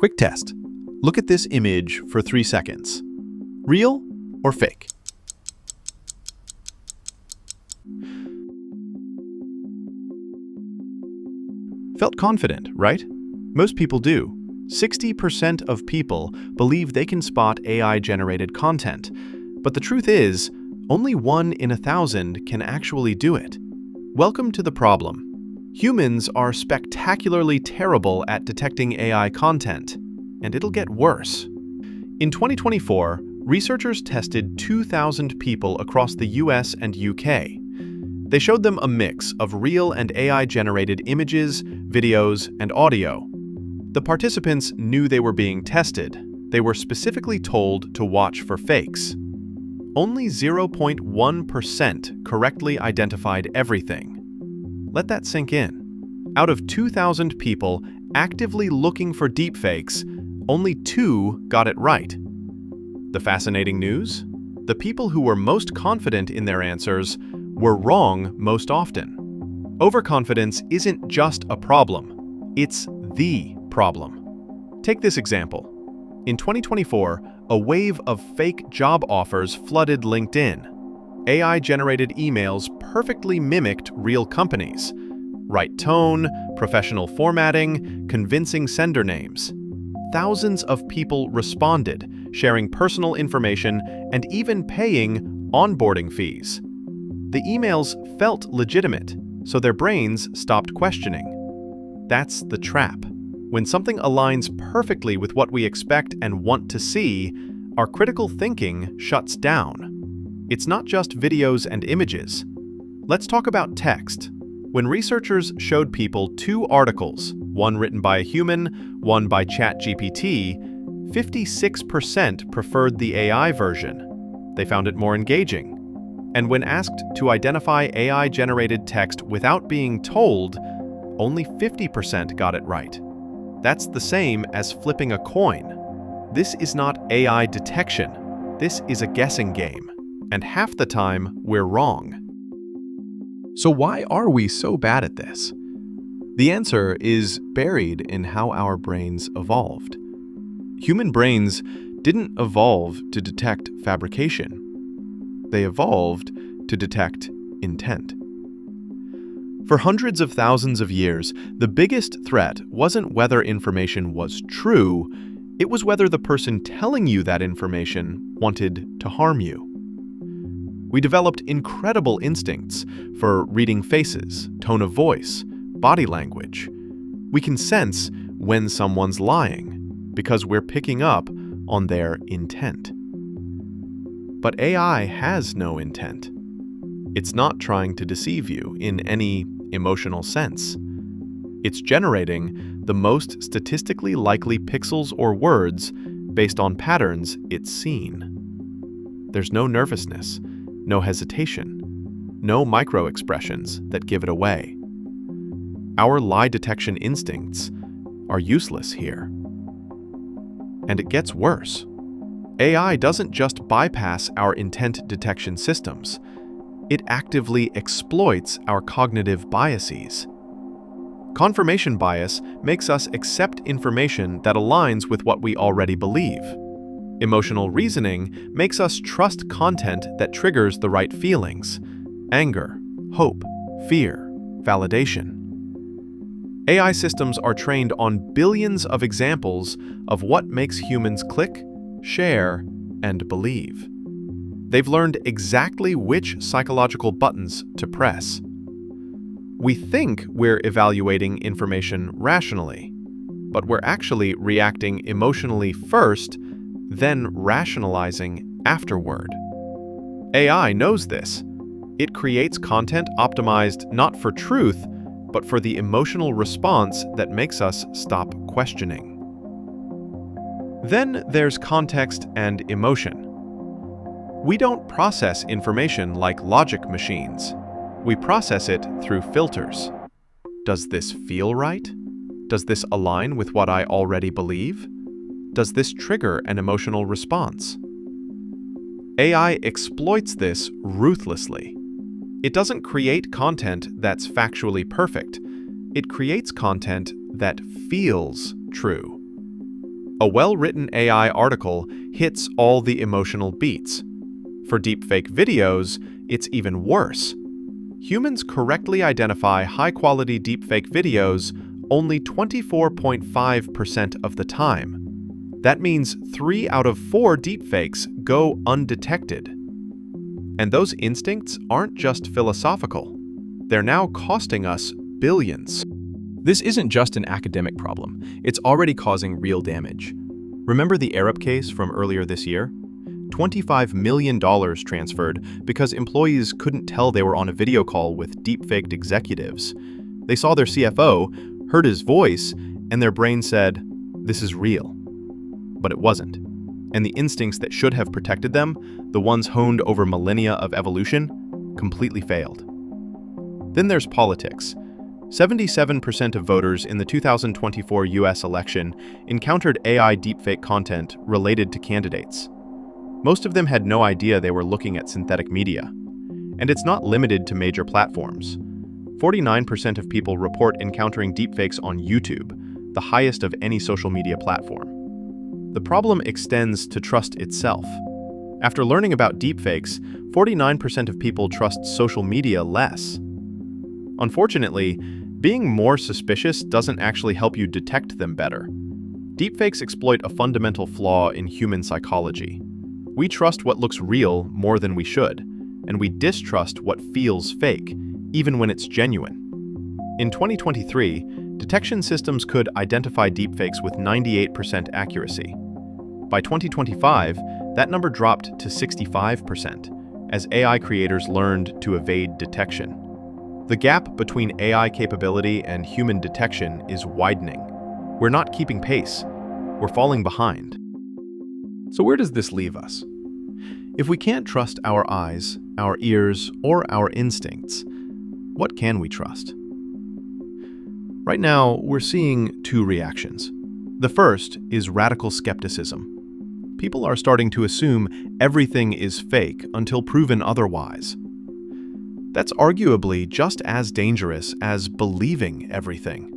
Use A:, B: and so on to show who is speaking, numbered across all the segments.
A: Quick test. Look at this image for 3 seconds. Real or fake? Felt confident, right? Most people do. 60% of people believe they can spot AI-generated content. But the truth is, only 1 in 1,000 can actually do it. Welcome to the problem. Humans are spectacularly terrible at detecting AI content, and it'll get worse. In 2024, researchers tested 2,000 people across the US and UK. They showed them a mix of real and AI-generated images, videos, and audio. The participants knew they were being tested. They were specifically told to watch for fakes. Only 0.1% correctly identified everything. Let that sink in. Out of 2,000 people actively looking for deepfakes, only 2 got it right. The fascinating news? The people who were most confident in their answers were wrong most often. Overconfidence isn't just a problem, it's the problem. Take this example. In 2024, a wave of fake job offers flooded LinkedIn. AI-generated emails perfectly mimicked real companies. Right tone, professional formatting, convincing sender names. Thousands of people responded, sharing personal information and even paying onboarding fees. The emails felt legitimate, so their brains stopped questioning. That's the trap. When something aligns perfectly with what we expect and want to see, our critical thinking shuts down. It's not just videos and images. Let's talk about text. When researchers showed people 2 articles, one written by a human, one by ChatGPT, 56% preferred the AI version. They found it more engaging. And when asked to identify AI-generated text without being told, only 50% got it right. That's the same as flipping a coin. This is not AI detection. This is a guessing game. And half the time, we're wrong. So why are we so bad at this? The answer is buried in how our brains evolved. Human brains didn't evolve to detect fabrication. They evolved to detect intent. For hundreds of thousands of years, the biggest threat wasn't whether information was true, it was whether the person telling you that information wanted to harm you. We developed incredible instincts for reading faces, tone of voice, body language. We can sense when someone's lying because we're picking up on their intent. But AI has no intent. It's not trying to deceive you in any emotional sense. It's generating the most statistically likely pixels or words based on patterns it's seen. There's no nervousness, no hesitation, no micro-expressions that give it away. Our lie detection instincts are useless here. And it gets worse. AI doesn't just bypass our intent detection systems. It actively exploits our cognitive biases. Confirmation bias makes us accept information that aligns with what we already believe. Emotional reasoning makes us trust content that triggers the right feelings: anger, hope, fear, validation. AI systems are trained on billions of examples of what makes humans click, share, and believe. They've learned exactly which psychological buttons to press. We think we're evaluating information rationally, but we're actually reacting emotionally first, then rationalizing afterward. AI knows this. It creates content optimized not for truth, but for the emotional response that makes us stop questioning. Then there's context and emotion. We don't process information like logic machines. We process it through filters. Does this feel right? Does this align with what I already believe? Does this trigger an emotional response? AI exploits this ruthlessly. It doesn't create content that's factually perfect. It creates content that feels true. A well-written AI article hits all the emotional beats. For deepfake videos, it's even worse. Humans correctly identify high-quality deepfake videos only 24.5% of the time. That means 3 out of 4 deepfakes go undetected. And those instincts aren't just philosophical. They're now costing us billions.
B: This isn't just an academic problem, it's already causing real damage. Remember the Arab case from earlier this year? $25 million transferred because employees couldn't tell they were on a video call with deepfaked executives. They saw their CFO, heard his voice, and their brain said, "This is real." But it wasn't. And the instincts that should have protected them, the ones honed over millennia of evolution, completely failed. Then there's politics. 77% of voters in the 2024 US election encountered AI deepfake content related to candidates. Most of them had no idea they were looking at synthetic media. And it's not limited to major platforms. 49% of people report encountering deepfakes on YouTube, the highest of any social media platform. The problem extends to trust itself. After learning about deepfakes, 49% of people trust social media less. Unfortunately, being more suspicious doesn't actually help you detect them better. Deepfakes exploit a fundamental flaw in human psychology. We trust what looks real more than we should, and we distrust what feels fake, even when it's genuine. In 2023, detection systems could identify deepfakes with 98% accuracy. By 2025, that number dropped to 65%, as AI creators learned to evade detection. The gap between AI capability and human detection is widening. We're not keeping pace. We're falling behind. So where does this leave us? If we can't trust our eyes, our ears, or our instincts, what can we trust? Right now, we're seeing 2 reactions. The first is radical skepticism. People are starting to assume everything is fake until proven otherwise. That's arguably just as dangerous as believing everything.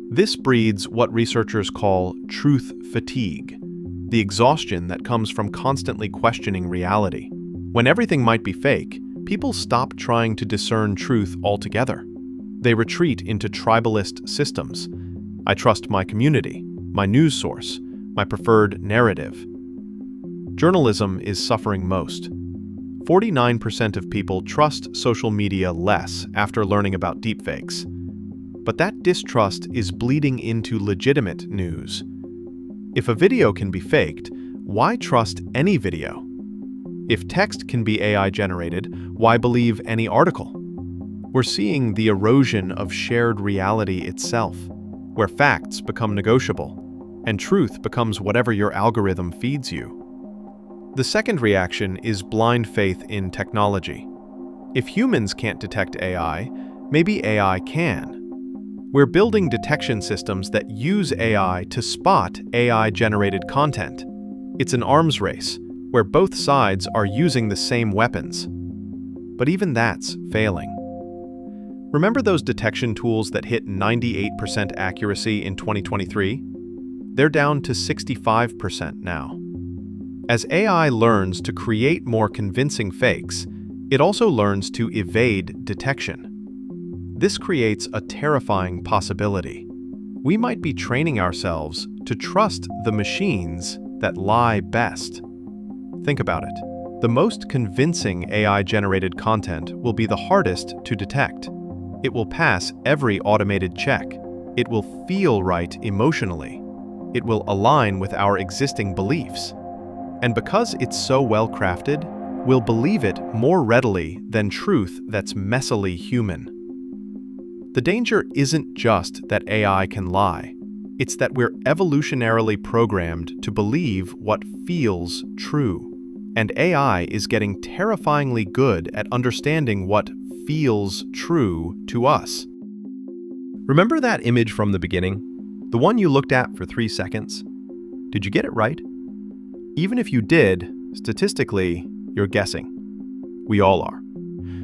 B: This breeds what researchers call truth fatigue, the exhaustion that comes from constantly questioning reality. When everything might be fake, people stop trying to discern truth altogether. They retreat into tribalist systems. I trust my community, my news source, my preferred narrative. Journalism is suffering most. 49% of people trust social media less after learning about deepfakes. But that distrust is bleeding into legitimate news. If a video can be faked, why trust any video? If text can be AI generated, why believe any article? We're seeing the erosion of shared reality itself, where facts become negotiable, and truth becomes whatever your algorithm feeds you. The second reaction is blind faith in technology. If humans can't detect AI, maybe AI can. We're building detection systems that use AI to spot AI-generated content. It's an arms race, where both sides are using the same weapons. But even that's failing. Remember those detection tools that hit 98% accuracy in 2023? They're down to 65% now. As AI learns to create more convincing fakes, it also learns to evade detection. This creates a terrifying possibility. We might be training ourselves to trust the machines that lie best. Think about it. The most convincing AI-generated content will be the hardest to detect. It will pass every automated check. It will feel right emotionally. It will align with our existing beliefs. And because it's so well crafted, we'll believe it more readily than truth that's messily human. The danger isn't just that AI can lie. It's that we're evolutionarily programmed to believe what feels true. And AI is getting terrifyingly good at understanding what feels true to us. Remember that image from the beginning? The one you looked at for 3 seconds? Did you get it right? Even if you did, statistically, you're guessing. We all are.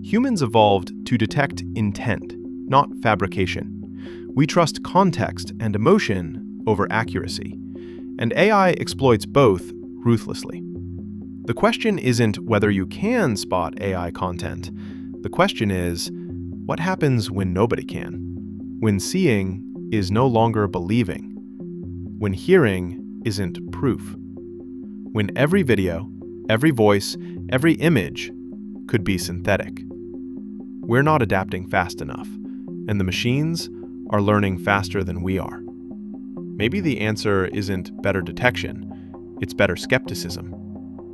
B: Humans evolved to detect intent, not fabrication. We trust context and emotion over accuracy.
A: and AI exploits both ruthlessly. The question isn't whether you can spot AI content. The question is, what happens when nobody can? When seeing is no longer believing? When hearing isn't proof? When every video, every voice, every image could be synthetic? We're not adapting fast enough, and the machines are learning faster than we are. Maybe the answer isn't better detection, it's better skepticism.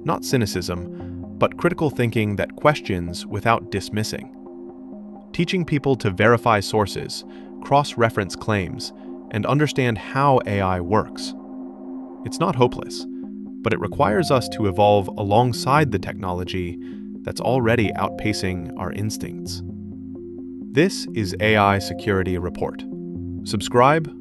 A: Not cynicism, but critical thinking that questions without dismissing. Teaching people to verify sources, cross-reference claims, and understand how AI works. It's not hopeless, but it requires us to evolve alongside the technology that's already outpacing our instincts. This is AI Security Report. Subscribe,